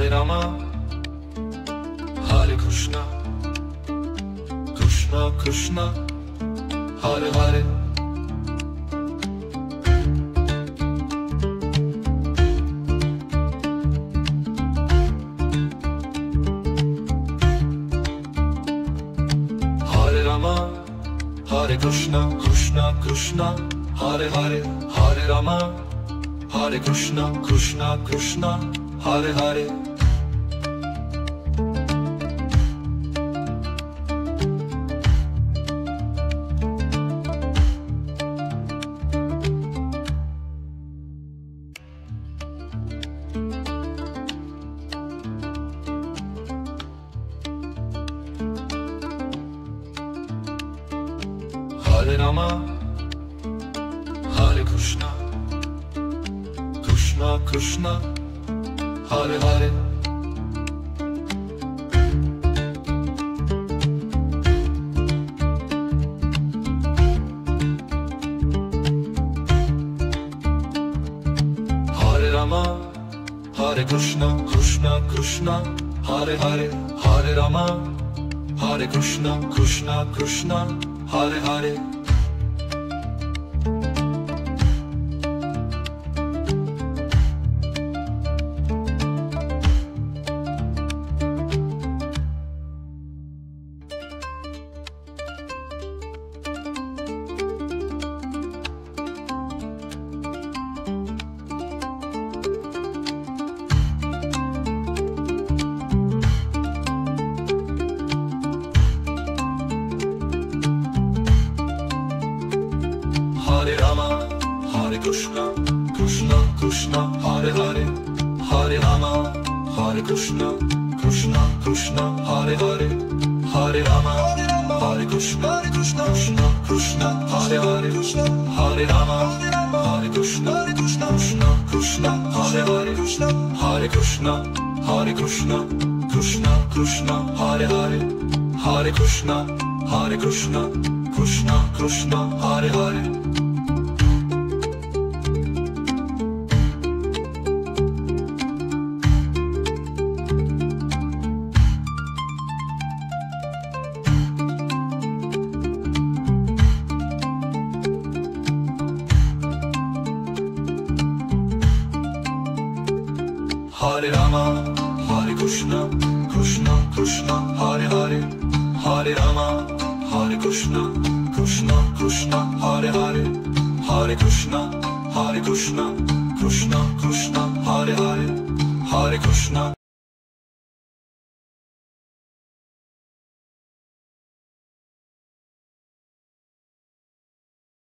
Hare Rama, Hare Krishna, Krishna Krishna, Hare Hare. Hare Rama, Hare Krishna, Krishna Krishna, Hare Hare. Hare Rama, Hare Krishna, Krishna Krishna, Hare Hare. Hare Rama, Hare Krishna, Krishna Krishna, Hare Hare. Hare Rama, Hare Krishna, Krishna Krishna, Hare Hare. Hare Rama, Hare Krishna, Krishna Krishna, Hare Hare. Hare Rama, Hare Krishna, Krishna Krishna, Hare Hare. Hare Rama, Hare Krishna, Krishna Krishna, Hare Hare. Hare Rama, Hare Krishna, Krishna Krishna, Hare Hare. Hare Rama, Hare Krishna, Krishna Krishna, Hare Hare. Hare Krishna, Hare Krishna, Krishna Krishna, Hare Hare. Hare Krishna, Hare Krishna, Krishna Krishna, Hare Hare. Hare Rama, Hare Krishna, Krishna Krishna, Hare Hare. Hare Rama, Hare Krishna, Krishna Krishna, Hare Hare. Hare Krishna, Hare Krishna, Krishna Krishna, Hare Hare. Hare Krishna.